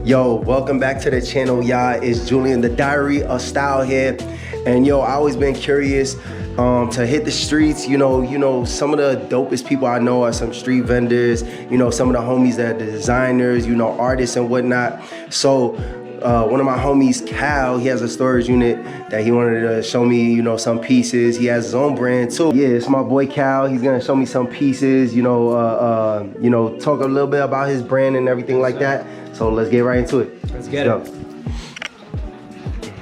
Yo, welcome back to the channel, y'all. It's Julian, the Diary of Style here. And yo, I always been curious to hit the streets. You know, some of the dopest people I know are some street vendors, you know, some of the homies that are the designers, you know, artists and whatnot. So one of my homies, Cal, he has a storage unit that he wanted to show me, you know, some pieces. He has his own brand too. Yeah, it's my boy Cal. He's gonna show me some pieces, you know, talk a little bit about his brand and everything like that. So let's get right into it. Let's get it. All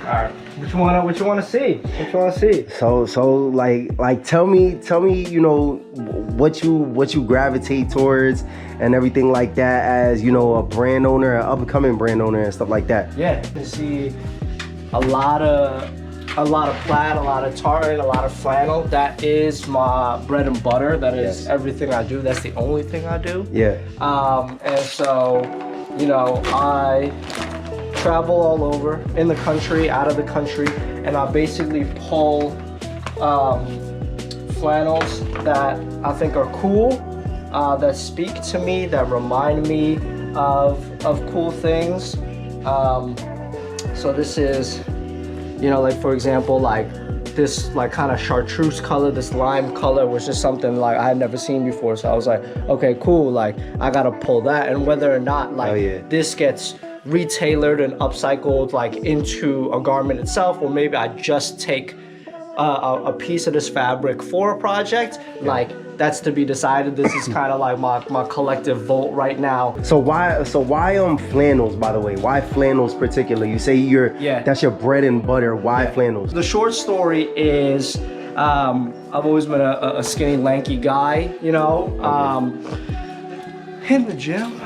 right. What you want to see? What you want to see? So like tell me, you know, what you gravitate towards and everything like that as, you know, a brand owner, an up-and-coming brand owner and stuff like that. Yeah, you see a lot of plaid, a lot of tartan, a lot of flannel. That is my bread and butter. That is everything I do. That's the only thing I do. Yeah. And so, you know, I travel all over in the country, out of the country, and I basically pull flannels that I think are cool, that speak to me, that remind me of cool things. So this is, you know, like for example, like this like kind of chartreuse color, this lime color was just something like I had never seen before. So I was like, okay, cool, like I gotta pull that. And whether or not like this gets retailored and upcycled like into a garment itself, or maybe I just take a piece of this fabric for a project, like that's to be decided. This is kind of like my collective vote right now. So why flannels, by the way? Why flannels particularly? You say that's your bread and butter. Why flannels? The short story is I've always been a skinny, lanky guy, you know. In the gym.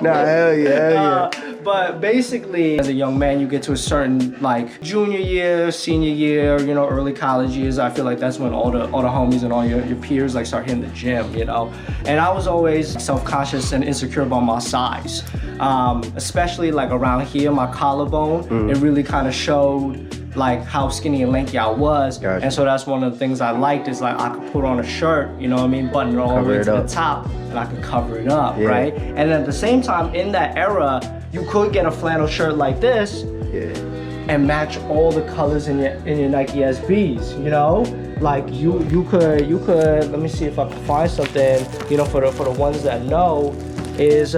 Nah, hell yeah. But basically, as a young man, you get to a certain like junior year, senior year, you know, early college years. I feel like that's when all the homies and all your peers like start hitting the gym, you know. And I was always self-conscious and insecure about my size, especially like around here, my collarbone. It really kind of showed like how skinny and lanky I was. Gotcha. And so that's one of the things I liked is like I could put on a shirt, you know what I mean, button it all the way to the top, and I could cover it up, right? And at the same time, in that era, you could get a flannel shirt like this and match all the colors in your Nike SBs, you know? Like you could, let me see if I can find something, you know, for the ones that know, is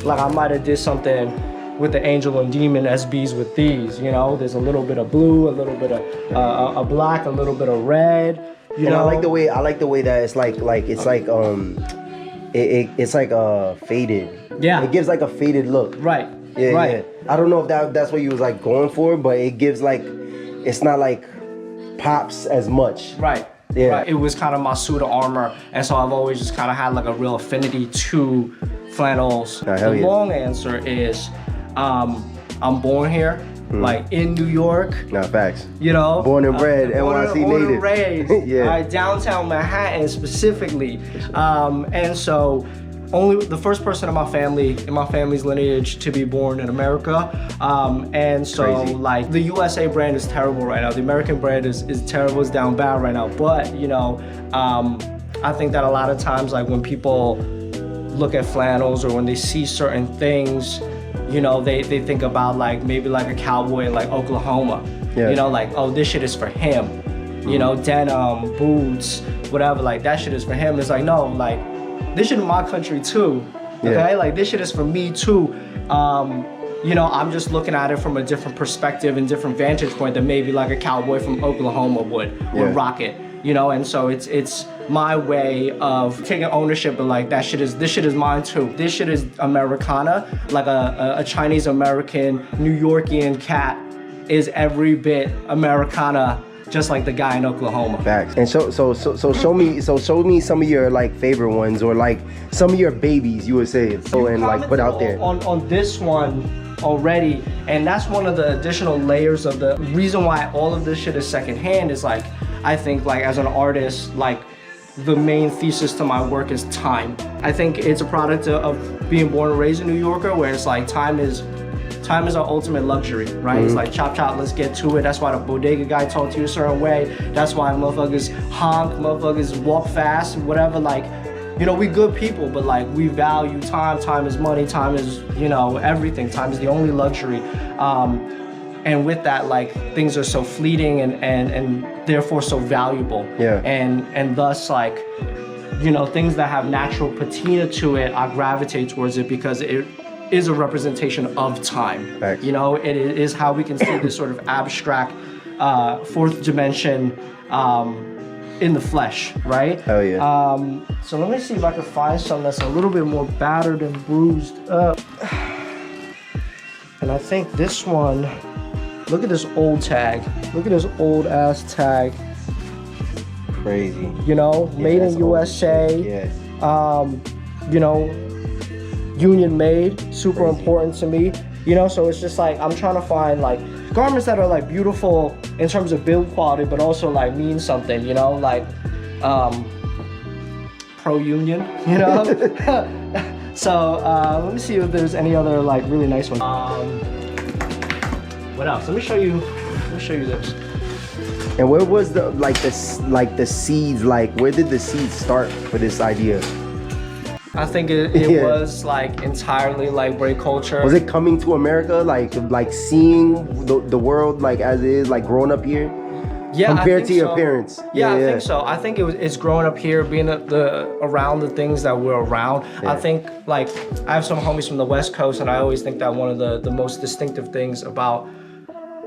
like I might have did something with the Angel and Demon SBs with these, you know? There's a little bit of blue, a little bit of a black, a little bit of red, you know? I like the way that it's like it's like a faded. Yeah. It gives like a faded look. Right. Yeah, right. Yeah. I don't know if that's what you was like going for, but it gives like, it's not like pops as much. Right. Yeah. Right. It was kind of my suit of armor, and so I've always just kind of had like a real affinity to flannels. The long answer is, I'm born here, like in New York. Nah, facts. You know, born and bred, NYC native. Born and raised, yeah. Downtown Manhattan specifically, and so only the first person in my family's lineage to be born in America, and so like the USA brand is terrible right now. The American brand is terrible, it's down bad right now. But you know, I think that a lot of times, like when people look at flannels or when they see certain things, you know, they think about like maybe like a cowboy in like Oklahoma, you know, like, oh, this shit is for him, you know, denim, boots, whatever, like that shit is for him. It's like, no, like this shit in my country too, okay? Like this shit is for me too. You know, I'm just looking at it from a different perspective and different vantage point than maybe like a cowboy from Oklahoma would rock it, you know? And so it's my way of taking ownership of like, this shit is mine too. This shit is Americana, like a Chinese American, New Yorkian cat is every bit Americana, just like the guy in Oklahoma. Facts. And so show me some of your like favorite ones, or like some of your babies you would say, and like put out there. On this one already, and that's one of the additional layers of the reason why all of this shit is secondhand is like, I think like as an artist, like the main thesis to my work is time. I think it's a product of being born and raised a New Yorker, where it's like time is Time is our ultimate luxury, right? It's like chop chop, let's get to it. That's why the bodega guy talked to you a certain way. That's why motherfuckers honk, motherfuckers walk fast, whatever. Like, you know, we good people, but like we value time. Time is money. Time is, you know, everything. Time is the only luxury. And with that, like things are so fleeting and therefore so valuable. Yeah. And thus, like, you know, things that have natural patina to it, I gravitate towards it because it is a representation of time. Thanks. You know, it is how we can see this sort of abstract fourth dimension in the flesh, right? Hell yeah. So let me see if I can find something that's a little bit more battered and bruised up. And I think this one, look at this old tag. Look at this old ass tag. Crazy. You know, Yeah, made that's in old USA. shit. Yeah. You know, union made, super Crazy. important to me. You know, so it's just like I'm trying to find like garments that are like beautiful in terms of build quality, but also like mean something. You know, like pro-union. You know. So let me see if there's any other like really nice ones. What else? Let me show you this. And where was the the seeds, like where did the seeds start for this idea? I think it Yeah. was like entirely like break culture. Was it coming to America, like seeing the world like as it is, like growing up here? Yeah, Compared I think to your so. parents. Yeah, I think so. I think it's growing up here, being around the things that we're around. Yeah. I think like I have some homies from the West Coast, and I always think that one of the most distinctive things about,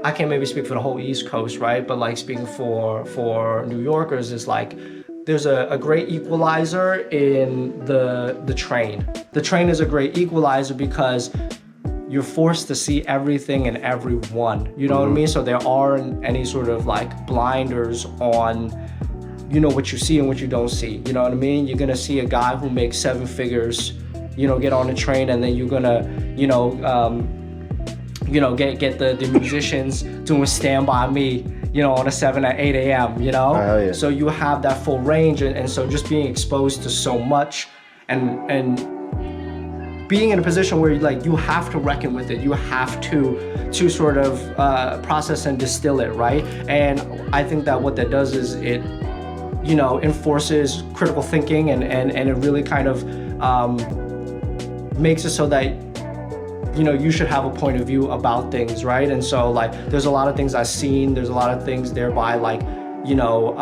I can't maybe speak for the whole East Coast, right? But like speaking for New Yorkers is like, there's a great equalizer in the train. The train is a great equalizer because you're forced to see everything and everyone. You know what I mean? So there aren't any sort of like blinders on, you know, what you see and what you don't see. You know what I mean? You're gonna see a guy who makes 7 figures, you know, get on the train, and then you're gonna, get the musicians doing Stand By Me, you know, on a 7 at 8 a.m., you know? Oh, yeah. So you have that full range, and so just being exposed to so much and being in a position where like you have to reckon with it, you have to sort of process and distill it, right? And I think that what that does is it, you know, enforces critical thinking and it really kind of makes it so that, you know, you should have a point of view about things, right? And so like there's a lot of things I've seen, there's a lot of things thereby like, you know,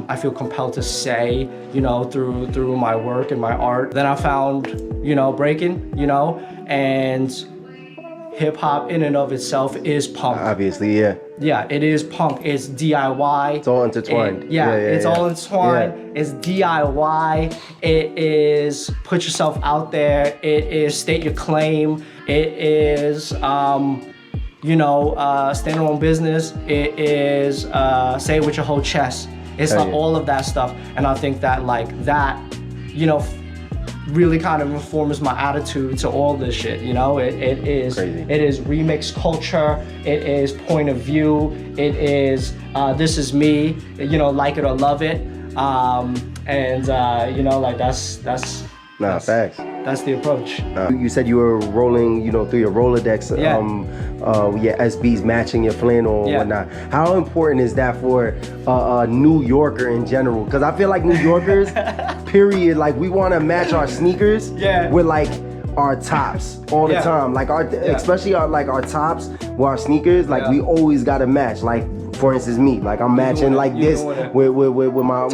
I feel compelled to say, you know, through my work and my art. Then I found, you know, breaking, you know, and hip hop in and of itself is punk. Obviously, yeah. Yeah, it is punk. It's DIY. It's all intertwined. It's all intertwined. Yeah. It's DIY. It is put yourself out there. It is state your claim. It is stand on business. It is say it with your whole chest. It's like all of that stuff. And I think that like that, you know, really kind of informs my attitude to all this shit. You know, it is Crazy. It is remix culture. It is point of view. It is this is me. You know, like it or love it. You know, like that's Facts. That's the approach. You said you were rolling, you know, through your Rolodex, your SBs matching your flannel and whatnot. How important is that for a New Yorker in general? Because I feel like New Yorkers, period, like we want to match our sneakers with like our tops all the time. Like especially our tops with our sneakers, like we always got to match. Like for instance, me, like I'm matching like this with my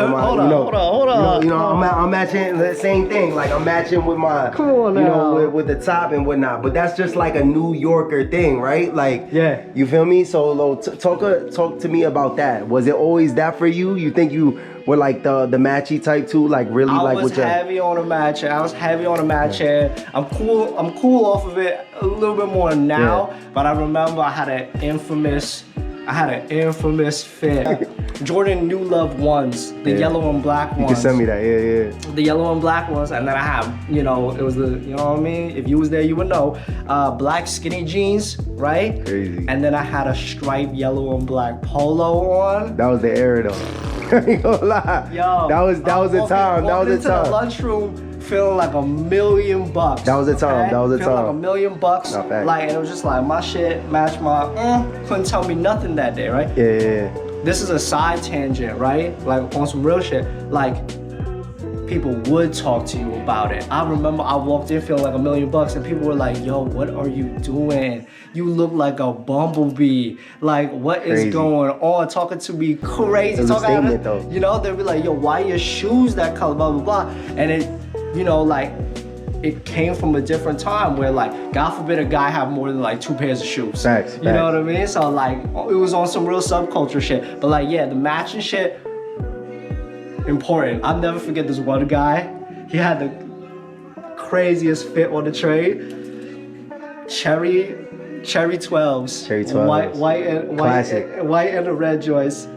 I'm matching the same thing. Like I'm matching with my, with the top and whatnot. But that's just like a New Yorker thing, right? Like, you feel me? So talk to me about that. Was it always that for you? You think you were like the matchy type too? Like really I like was heavy on the matching. I'm cool off of it a little bit more now. But I remember I had an infamous fit. Jordan New Love ones, the yellow and black ones. You can send me that, The yellow and black ones, and then I have, you know, it was the, you know what I mean? If you was there, you would know. Black skinny jeans, right? Crazy. And then I had a striped yellow and black polo on. That was the era though. I ain't gonna lie. Yo, that was the time. That was the time. The lunchroom feeling like $1 million. That was the time. That was the feeling time. like $1 million. Like, and it was just like my shit matched my. Couldn't tell me nothing that day, right? Yeah. This is a side tangent, right? Like on some real shit. Like people would talk to you about it. I remember I walked in feeling like $1 million and people were like, yo, what are you doing? You look like a bumblebee. Like, what is going on? Talking to me crazy. It was a statement though. You know, they'd be like, yo, why are your shoes that color, blah, blah, blah. And it, you know, like, it came from a different time where, like, God forbid a guy have more than like 2 pairs of shoes. Facts. You know what I mean? So like, it was on some real subculture shit. But like, yeah, the matching shit, important. I'll never forget this one guy. He had the craziest fit on the trade. Cherry 12s. Cherry 12s. White and a red joints.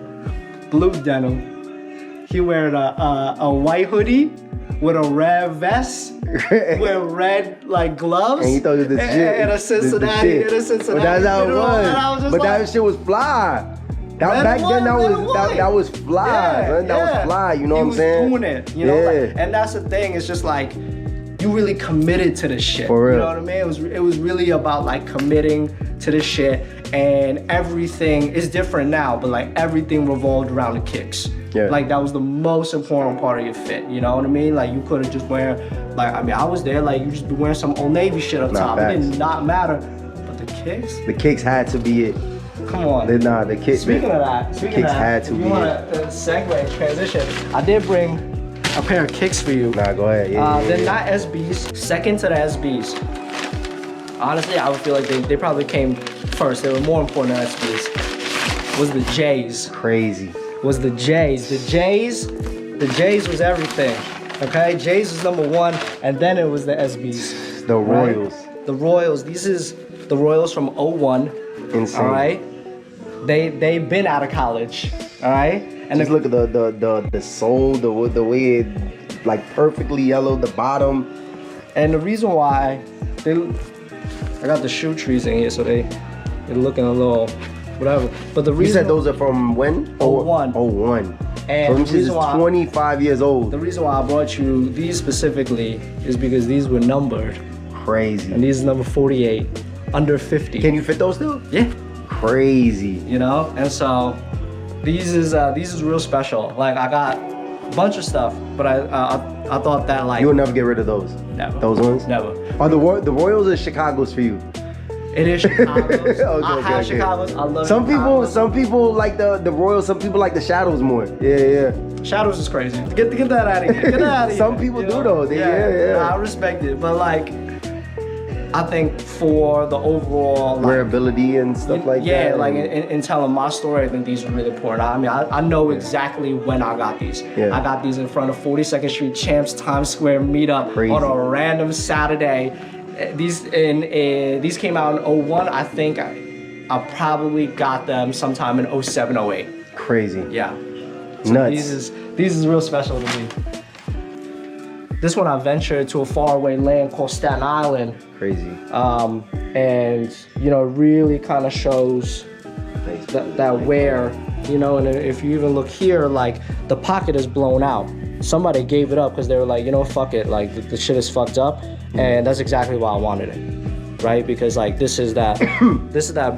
Blue denim. He wearing a white hoodie with a red vest, with red like gloves, and he thought it was the shit. And a Cincinnati. But that's how it was. But that shit was fly. Back then, that was fly. Yeah, man. That was fly. You know what I'm saying? He was doing it. You know, like, and that's the thing. It's just like you really committed to this shit. For real. You know what I mean? It was really about like committing to this shit, and everything is different now. But like everything revolved around the kicks. Yeah. Like that was the most important part of your fit, you know what I mean? Like you could have just wear, like, I mean, I was there, like you just be wearing some Old Navy shit up top. Facts. It did not matter, but the kicks? The kicks had to be it. Come on. The kicks. Speaking of that, the kicks had to be it. If you want to segue and transition, I did bring a pair of kicks for you. Nah, go ahead. They're not SBs, second to the SBs. Honestly, I would feel like they probably came first. They were more important than SBs. Was the J's. Crazy. Was the J's. The J's was everything, okay? J's was #1, and then it was the SBs. The Royals. Right? The Royals. This is the Royals from 01. Insane. All right? They've been out of college, all right? And just look at the sole, the way it, like, perfectly yellow, the bottom. And the reason why, I got the shoe trees in here, so they're looking a little, whatever. But the reason, you said those are from when? 01. 01. And so this is 25 years old. The reason why I brought you these specifically is because these were numbered. Crazy. And these is number 48, under 50. Can you fit those still? Yeah. Crazy. You know, and so these is real special. Like I got a bunch of stuff, but I thought that like you will never get rid of those. Never. Those ones? Never. Are the Royals or Chicago's for you? It is Chicago's. I have Chicago's. I love Chicago's. Some people like the Royals. Some people like the Shadows more. Yeah. Shadows is crazy. Get that out of here. Get that out of here. Some people do though. Yeah. I respect it, but like, I think for the overall like, wearability and stuff like that. Yeah, like in telling my story, I think these are really important. I mean, I know exactly when I got these. Yeah. I got these in front of 42nd Street Champs Times Square meetup on a random Saturday. These came out in 01. I think I probably got them sometime in 07, 08. Crazy. Yeah. So nuts. These is real special to me. This one I ventured to a faraway land called Staten Island. Crazy. And you know, it really kind of shows that wear, you know, and if you even look here, like the pocket is blown out. Somebody gave it up because they were like, you know, fuck it, like the shit is fucked up, and that's exactly why I wanted it, right? Because like this is that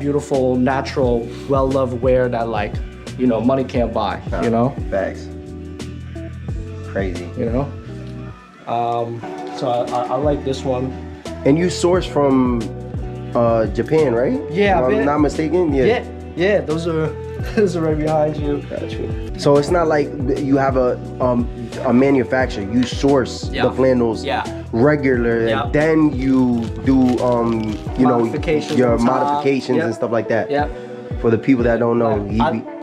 beautiful, natural, well-loved wear that like, you know, money can't buy, you know? Facts. Crazy. You know? So I like this one. And you source from Japan, right? Yeah, if I'm not mistaken. Yeah. Those are right behind you. Got you. So it's not like you have a manufacturer. You source the flannels regular, and then you do you know, your modifications and stuff like that. Yeah. For the people that don't know,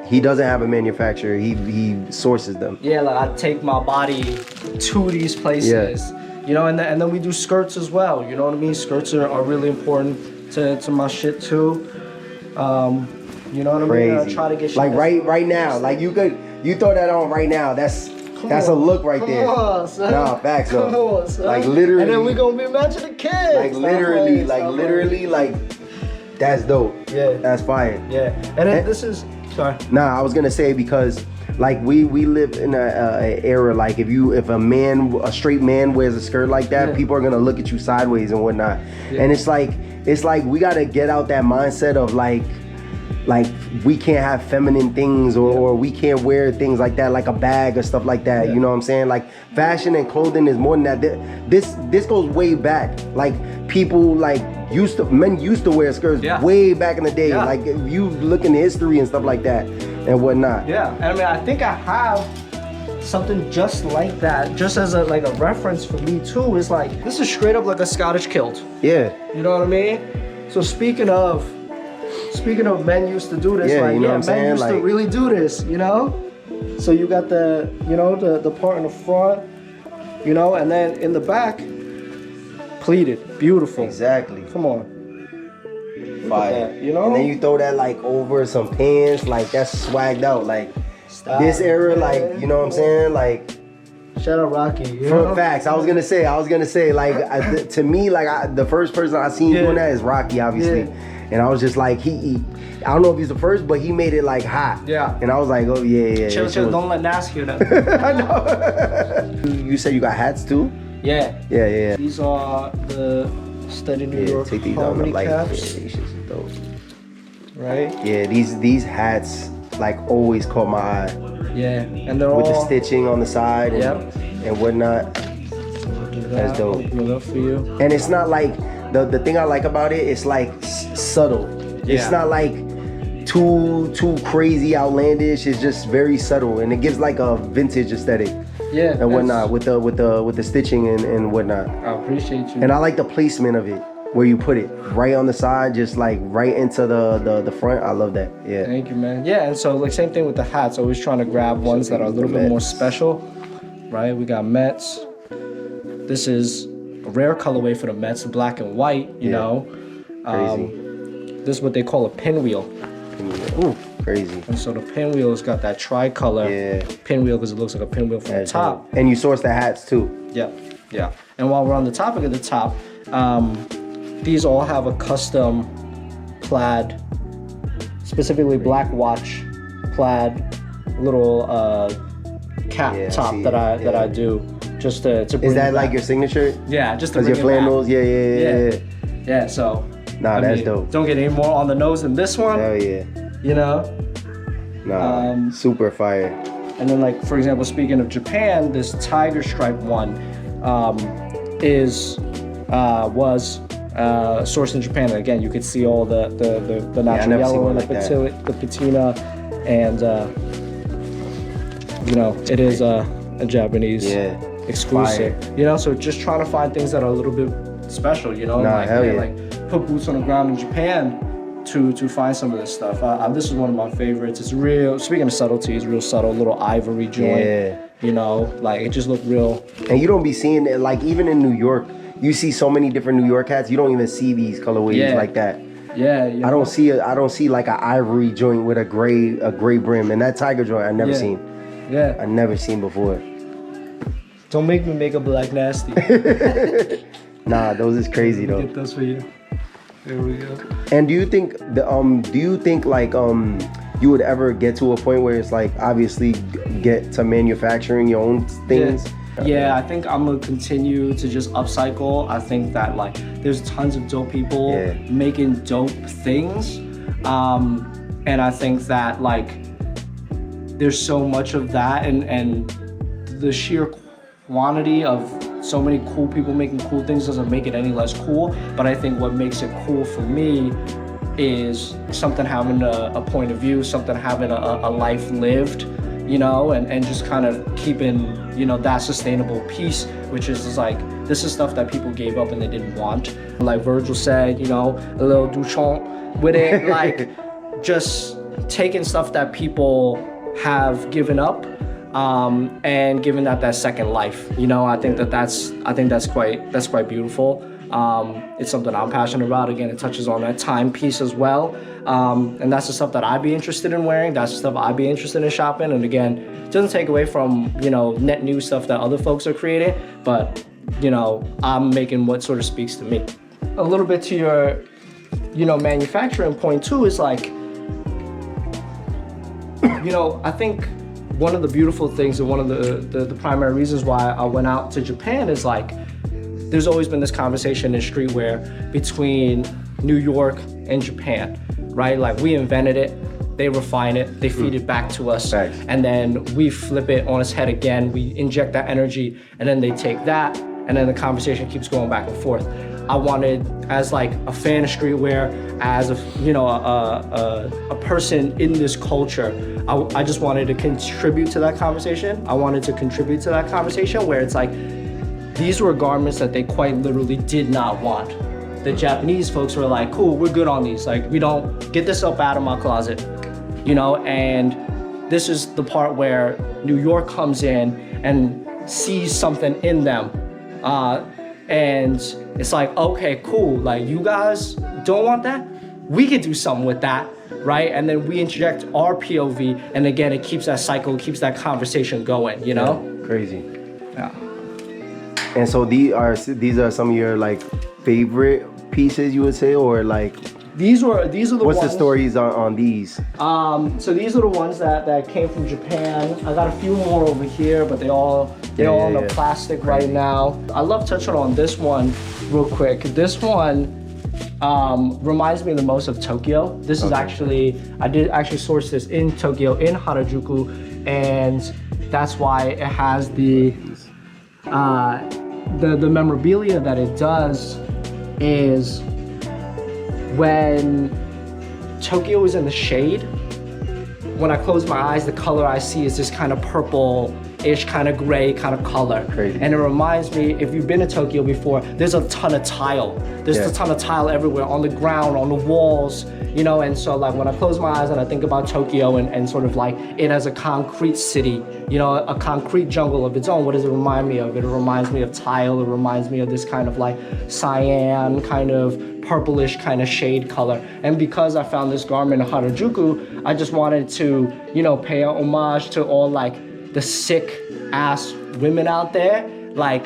he doesn't have a manufacturer. He sources them. Yeah, like I take my body to these places. Yeah. You know, and then we do skirts as well. You know what I mean? Skirts are really important to my shit too. You know what I mean? I try to get shit like right now. Like you throw that on right now. That's a look right there. Come on, son. Nah, facts though. Come on, son. Like literally. And then we gonna be matching the kids. Like literally, like that's dope. Yeah. That's fire. Yeah. And then this is sorry. Nah, I was gonna say because like we live in a era like if a straight man wears a skirt like that, people are gonna look at you sideways and whatnot. And it's like we gotta get out that mindset of like like we can't have feminine things or we can't wear things like that, like a bag or stuff like that. You know what I'm saying? Like fashion and clothing is more than that. This goes way back. Like people like men used to wear skirts way back in the day. Like if you look into history and stuff like that and whatnot. Yeah, and I mean, I think I have something just like that, just as a reference for me too. Is like, this is straight up like a Scottish kilt. Yeah. You know what I mean? So speaking of men used to do this, like, you know what I'm saying? Men used to really do this, you know? So you got the, you know, the part in the front, you know, and then in the back, pleated, beautiful. Exactly. Come on. Fire. That, you know? And then you throw that like over some pants, like that's swagged out. Like this era, like, you know what I'm saying? Like, shout out Rocky. You for know? facts, I was gonna say, like, to me, like, the first person I seen doing that is Rocky, obviously. And I was just like, he I don't know if he's the first, but he made it like hot. Yeah. And I was like, oh yeah. Chill, don't let Nas hear that. I know. You said you got hats too? Yeah. Yeah. These are the Study New York take these Harmony on, like, caps. these shits is dope. Right? Yeah, these hats like always caught my eye. Yeah, and they're with all the stitching on the side and whatnot. That's dope. Open it up for you. And it's not like the thing I like about it. It's like subtle. It's not like too crazy outlandish. It's just very subtle, and it gives like a vintage aesthetic. Yeah, and whatnot with the stitching and whatnot. I appreciate you. And I like the placement of it, where you put it right on the side, just like right into the front. I love that. Yeah. Thank you, man. Yeah, and so like same thing with the hats. Always trying to grab ones that are a little bit more special, right? We got Mets. This is a rare colorway for the Mets, black and white. You know. Crazy. This is what they call a pinwheel. Ooh, crazy. And so the pinwheel's got that tricolor pinwheel because it looks like a pinwheel from the top. And you source the hats too. Yeah. And while we're on the topic of the top, these all have a custom plaid, specifically black watch plaid little cap top that I do just to bring Is that like your signature? Yeah, just to bring your flannels. Yeah. So. Nah, that's dope. Don't get any more on the nose than this one. Hell yeah. You know? Nah, super fire. And then, like, for example, speaking of Japan, this tiger stripe one was sourced in Japan. And again, you could see all the natural yellow and the patina, and you know, it is a Japanese exclusive. Fire. You know, so just trying to find things that are a little bit special. You know, like put boots on the ground in Japan to find some of this stuff. This is one of my favorites. It's real, speaking of subtleties, real subtle, little ivory joint. You know, like it just looked real. And you don't be seeing it, like even in New York, you see so many different New York hats, you don't even see these colorways like that. Yeah, you know? I don't see like an ivory joint with a gray brim. And that tiger joint I never seen. Yeah. I never seen before. Don't make me make a black nasty. Nah, those is crazy though. Get those for you. There we go. And do you think like you would ever get to a point where it's like obviously get to manufacturing your own things? Yeah, I think I'm gonna continue to just upcycle. I think that like there's tons of dope people making dope things. And I think that like there's so much of that and the sheer quantity of so many cool people making cool things doesn't make it any less cool, but I think what makes it cool for me is something having a point of view, something having a life lived, you know, and just kind of keeping, you know, that sustainable piece, which is like, this is stuff that people gave up and they didn't want. Like Virgil said, you know, a little Duchamp with it, like just taking stuff that people have given up and giving that second life. You know, I think that's quite beautiful. It's something I'm passionate about. Again, it touches on that time piece as well. And that's the stuff that I'd be interested in wearing. That's the stuff I'd be interested in shopping. And again, it doesn't take away from, you know, net new stuff that other folks are creating, but, you know, I'm making what sort of speaks to me. A little bit to your, you know, manufacturing point too is like, you know, I think one of the beautiful things and one of the primary reasons why I went out to Japan is like, there's always been this conversation in the street where between New York and Japan, right? Like we invented it, they refine it, they feed it back to us, Thanks. and then we flip it on its head again. We inject that energy, and then they take that, and then the conversation keeps going back and forth. I wanted, as like a fan of streetwear, as a a person in this culture, I just wanted to contribute to that conversation. I wanted to contribute to that conversation where it's like, these were garments that they quite literally did not want. The Japanese folks were like, cool, we're good on these. Like, we don't, get this up out of my closet, you know? And this is the part where New York comes in and sees something in them. And it's like, okay, cool. Like, you guys don't want that? We could do something with that, right? And then we inject our POV, and again, it keeps that cycle, keeps that conversation going, you know? Yeah, crazy. Yeah. And so these are some of your like favorite pieces, you would say, or like these are the what's ones, the stories on these? So these are the ones that came from Japan. I got a few more over here, but they're all in the plastic right now. I love touching on this one real quick. This one reminds me the most of Tokyo. This is actually, I did actually source this in Tokyo, in Harajuku, and that's why it has the memorabilia that it does is when Tokyo is in the shade, when I close my eyes, the color I see is this kind of purple-ish, kind of gray kind of color. Crazy. And it reminds me, if you've been to Tokyo before, there's a ton of tile. There's a ton of tile everywhere, on the ground, on the walls, you know? And so like when I close my eyes and I think about Tokyo and sort of like it as a concrete city, you know, a concrete jungle of its own, what does it remind me of? It reminds me of tile, it reminds me of this kind of like cyan, kind of purplish kind of shade color. And because I found this garment in Harajuku, I just wanted to, you know, pay a homage to all like the sick ass women out there. Like,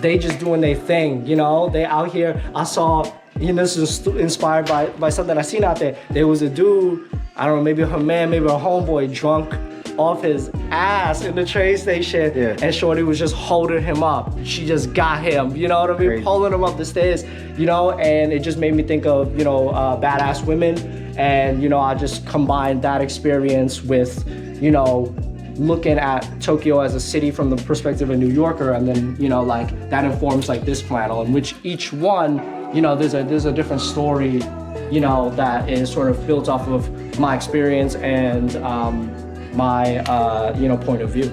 they just doing their thing, you know? They out here, I saw, you know, this is inspired by something I seen out there. There was a dude, I don't know, maybe her man, maybe a homeboy, drunk off his ass in the train station, and shorty was just holding him up. She just got him, you know what I mean? Crazy. Pulling him up the stairs, you know? And it just made me think of, you know, badass women. And, you know, I just combined that experience with, you know, looking at Tokyo as a city from the perspective of a New Yorker, and then, you know, like that informs like this flannel, in which each one, you know, there's a different story, you know, that is sort of built off of my experience and my you know, point of view.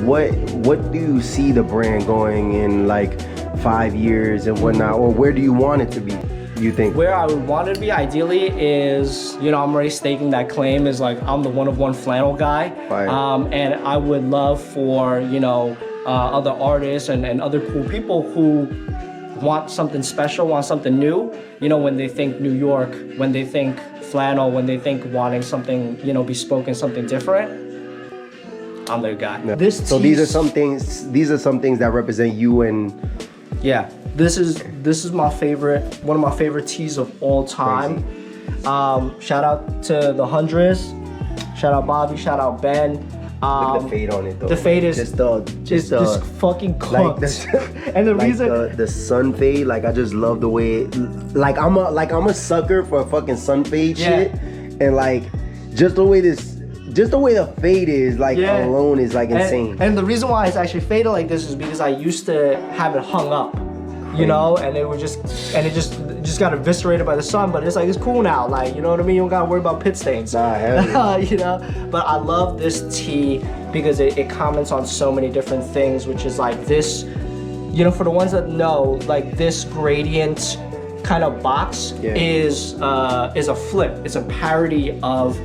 What do you see the brand going in like 5 years and whatnot, or where do you want it to be, you think? Where I would want it to be ideally is, you know, I'm already staking that claim is like, I'm the one of one flannel guy. And I would love for, you know, other artists and other cool people who want something special, want something new, you know, when they think New York, when they think flannel, when they think wanting something, you know, bespoke and something different, I'm their guy. Yeah. These are some things that represent you. And yeah, this is my favorite, one of my favorite tees of all time. Shout out to the Hundreds, shout out Bobby, shout out Ben. Look at the fade on it though. The fade is just fucking cooked. Like and the like reason the sun fade, like I just love the way like I'm a sucker for fucking sun fade shit, and like just the way the fade is like alone is like insane. And the reason why it's actually faded like this is because I used to have it hung up, you know, and it just got eviscerated by the sun. But it's like, it's cool now, like, you know what I mean? You don't gotta worry about pit stains. Nah, hell yeah. You know, but I love this tee because it comments on so many different things, which is like this, you know, for the ones that know, like this gradient kind of box is a flip. It's a parody of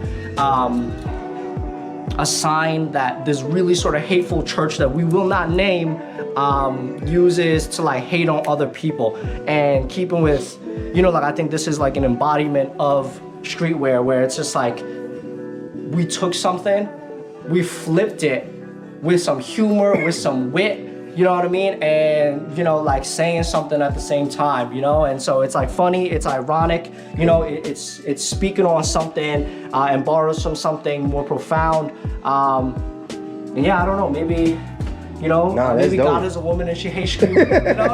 a sign that this really sort of hateful church that we will not name uses to like hate on other people. And keeping with, you know, like I think this is like an embodiment of streetwear where it's just like we took something, we flipped it with some humor, with some wit, you know what I mean? And, you know, like saying something at the same time, you know? And so it's like funny, it's ironic, you know, it's speaking on something and borrows from something more profound. And yeah, I don't know, maybe You know, Nah, maybe that's dope. God is a woman and she hates you. You know?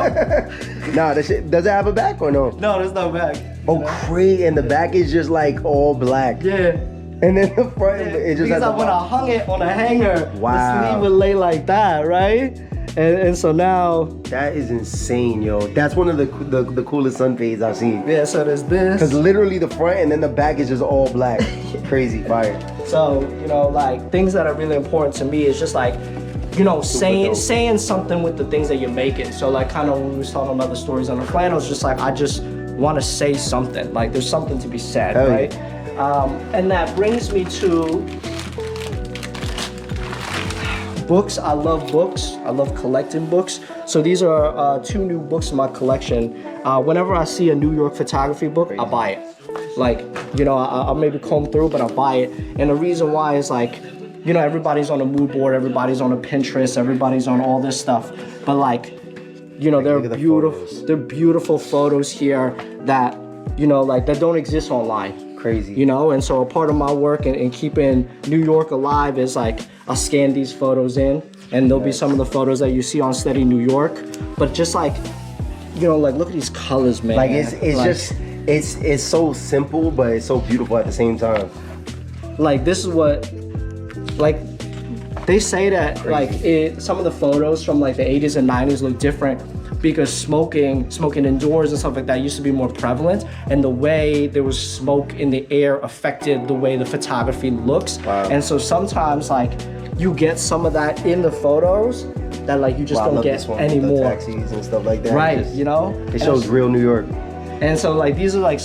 Nah, that shit, does it have a back or no? No, there's no back. Oh, great. And the back is just like all black. Yeah. And then the front, it just because has when I hung it on a hanger, Wow. the sleeve would lay like that, right? And so now, That is insane, yo. That's one of the coolest sun fades I've seen. yeah, so there's Because this. literally the front and then the back is just all black. Crazy fire. So, you know, like things that are really important to me is just like, you know, dope. saying something with the things that you're making. So like kind of when we was talking about the stories on the flannels, just like I just want to say something. Like there's something to be said, Hell right? And that brings me to books. I love books. I love collecting books. So these are 2 new books in my collection. Whenever I see a New York photography book, I buy it. Like, you know, I'll maybe comb through, but I'll buy it. And the reason why is like, you know, everybody's on a mood board, everybody's on a Pinterest, everybody's on all this stuff. But like, you know, they're beautiful. They're beautiful photos here that, you know, like that don't exist online. Crazy. You know, and so a part of my work in keeping New York alive is like I scan these photos in, and there'll be some of the photos that you see on Steady New York, but just like, you know, like look at these colors, man. Like it's like, just it's so simple, but it's so beautiful at the same time. Like this is what, like they say that like some of the photos from like the 80s and 90s look different because smoking indoors and stuff like that used to be more prevalent, and the way there was smoke in the air affected the way the photography looks. Wow. And so sometimes like you get some of that in the photos that like you just don't get anymore. The taxis and stuff like that. Right, you know? It shows real New York. And so like these are like,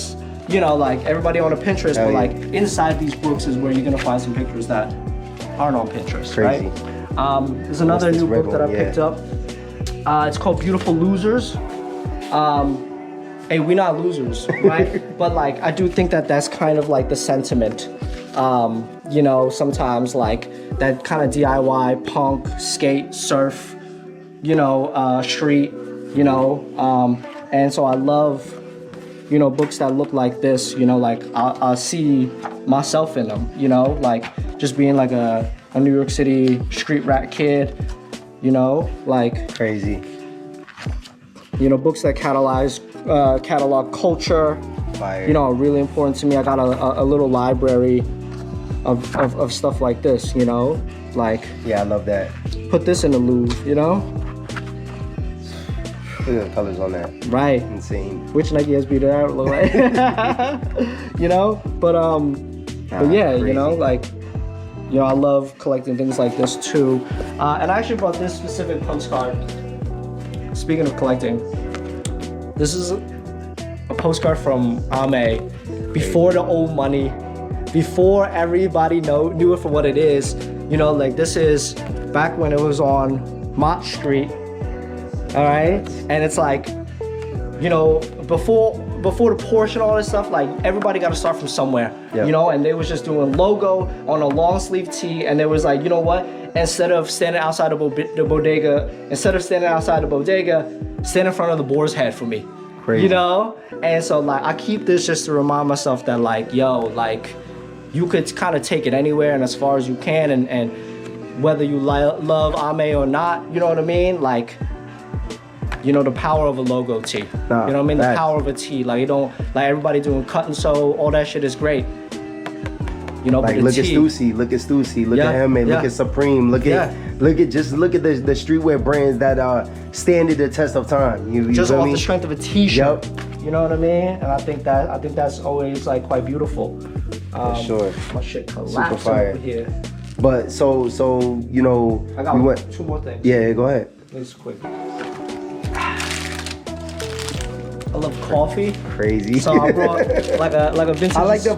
you know, like everybody on a Pinterest, but like inside these books is where you're gonna find some pictures that aren't on Pinterest, Crazy. right? There's another new book that I picked up. It's called Beautiful Losers. Hey, we're not losers, right? But like, I do think that that's kind of like the sentiment. You know, sometimes like that kind of DIY, punk, skate, surf, you know, street, you know. And so I love, you know, books that look like this, you know, like I see myself in them, you know, like just being like a New York City street rat kid, you know, like Crazy. You know, books that catalog culture, Fire. you know, are really important to me. I got a little library of stuff like this, you know, like Yeah, I love that. put this in the Louvre, you know, Look at the colors on that. right? Insane. Which Nike SB did that look like? You know, but yeah, crazy. you know, like, you know, I love collecting things like this too. And I actually brought this specific postcard. Speaking of collecting, this is a postcard from Ame before the old money, before everybody knew it for what it is. You know, like this is back when it was on Mott Street. All right, and it's like, you know, before the Porsche and all this stuff, like everybody got to start from somewhere, Yep. you know, and they was just doing logo on a long sleeve tee, and they was like, you know what, instead of standing outside of the bodega, stand in front of the boar's head for me. Crazy. You know, and so like I keep this just to remind myself that like, yo, like you could kind of take it anywhere and as far as you can, and whether you love Ame or not, you know what I mean, like, you know, the power of a logo tee. Nah, you know what I mean? facts. The power of a tee. Like, you don't, like everybody doing cut and sew, all that shit is great. You know, Like but look the at tee, Stussy, look Yeah, at Hemme, look yeah. at Supreme, look at the streetwear brands that standing the test of time. You just feel off me? the strength of a t-shirt. Yep. You know what I mean? And I think that's always like quite beautiful. For sure. My shit collapsing fire. over here. But so you know, I got we went. 2 more things. Yeah, go ahead. This is quick. I love coffee. Crazy. So I brought like a vintage. I like the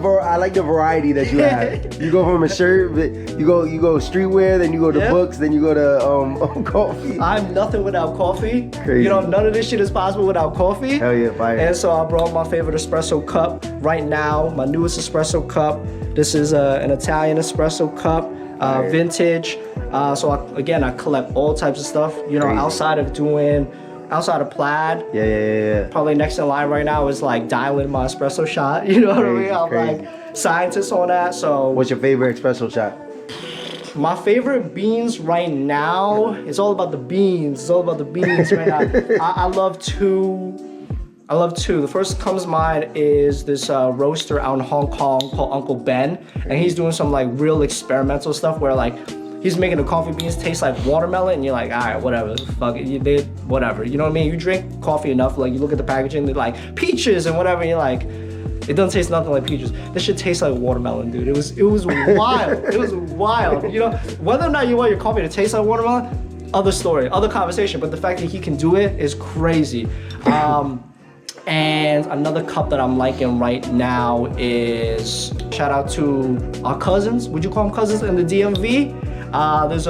variety that you have. You go from a shirt, but you go streetwear, then you go to Yeah. books, then you go to coffee. I'm nothing without coffee. Crazy. You know, none of this shit is possible without coffee. Hell yeah, fire. And so I brought my favorite espresso cup right now, my newest espresso cup. This is an Italian espresso cup, Fire. vintage. So I collect all types of stuff. You know, Crazy. outside of plaid. Yeah. Probably next in line right now is like dialing my espresso shot. You know what I mean? I'm Crazy. like scientist on that. So What's your favorite espresso shot? My favorite beans right now, it's all about the beans. It's all about the beans right now. I love two. The first comes to mind is this roaster out in Hong Kong called Uncle Ben. And he's doing some like real experimental stuff where like, he's making the coffee beans taste like watermelon, and you're like, all right, whatever, fuck it, you did whatever. You know what I mean? You drink coffee enough, like you look at the packaging, they're like peaches and whatever, and you're like, it doesn't taste nothing like peaches. This shit tastes like watermelon, dude. It was wild. It was wild. You know, whether or not you want your coffee to taste like watermelon, other story, other conversation. But the fact that he can do it is crazy. And another cup that I'm liking right now is, shout out to our cousins. Would you call them cousins in the DMV? There's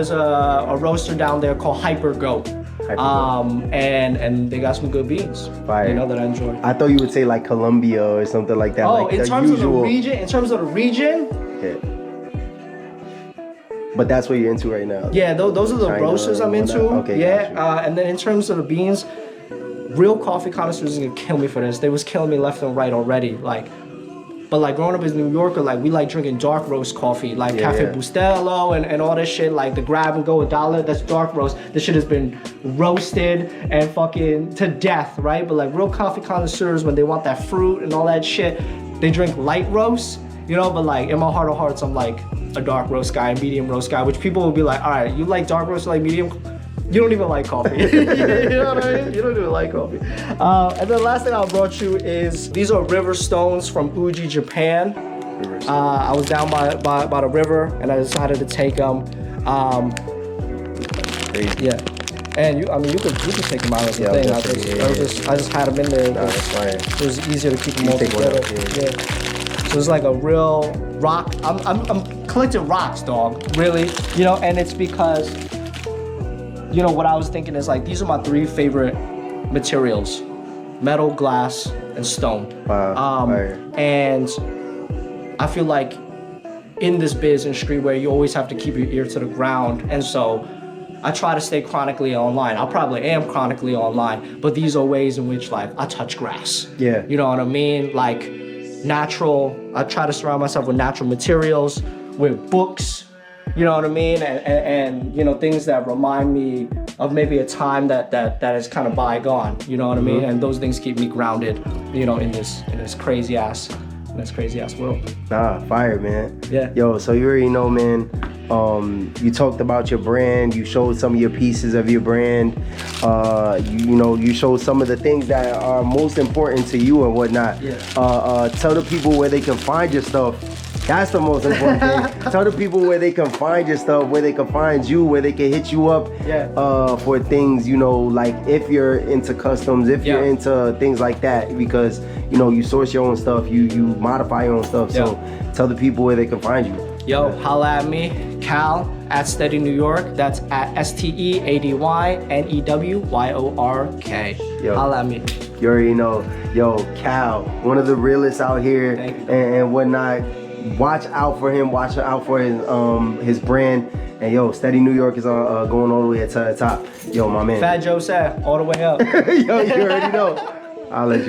a roaster down there called Hyper Goat. And they got some good beans. Fire. You know, that I enjoy. I thought you would say like Colombia or something like that. Oh, like in terms of the region. Yeah. But that's what you're into right now. Yeah, those are the China roasters I'm into. Okay, yeah, and then in terms of the beans, real coffee connoisseurs are gonna kill me for this. They was killing me left and right already. But like growing up as a New Yorker, like we like drinking dark roast coffee, like Cafe Bustelo and all this shit, like the grab and go $1, that's dark roast. This shit has been roasted and fucking to death, right? But like real coffee connoisseurs, when they want that fruit and all that shit, they drink light roast, you know, but like in my heart of hearts, I'm like a dark roast guy, a medium roast guy, which people will be like, all right, you like dark roast, you like medium? You don't even like coffee. You know what I mean? You don't even like coffee. And then the last thing I brought you is, these are river stones from Uji, Japan. I was down by the river and I decided to take them. Yeah. And you could take them out of the thing. I just had them in there. It was easier to keep them all together. Yeah. So it's like a real rock. I'm collecting rocks, dog. Really. You know, and it's because, you know, what I was thinking is like, these are my 3 favorite materials: metal, glass, and stone. And I feel like in this biz and streetwear, you always have to keep your ear to the ground. And so I try to stay chronically online. I probably am chronically online, but these are ways in which like I touch grass. Yeah. You know what I mean? Like natural, I try to surround myself with natural materials, with books, you know what I mean? And you know, things that remind me of maybe a time that is kind of bygone, you know what I mean? And those things keep me grounded, you know, in this crazy ass world. Nah, fire, man. Yeah. Yo, so you already know, man. You talked about your brand. You showed some of your pieces of your brand. You showed some of the things that are most important to you and whatnot. Yeah. Tell the people where they can find your stuff. That's the most important thing. Tell the people where they can find your stuff, where they can find you, where they can hit you up for things, you know, like if you're into customs, if you're into things like that, because, you know, you source your own stuff, you modify your own stuff. So tell the people where they can find you. Yo, holla at me, Cal at Steady New York. That's at STEADYNEWYORK. Yo. Holla at me. You already know. Yo, Cal, one of the realest out here and whatnot. Watch out for him. Watch out for his brand. And yo, Steady New York is going all the way to the top. Yo, my man. Fat Joe said, all the way up. Yo, you already know. I'll let you.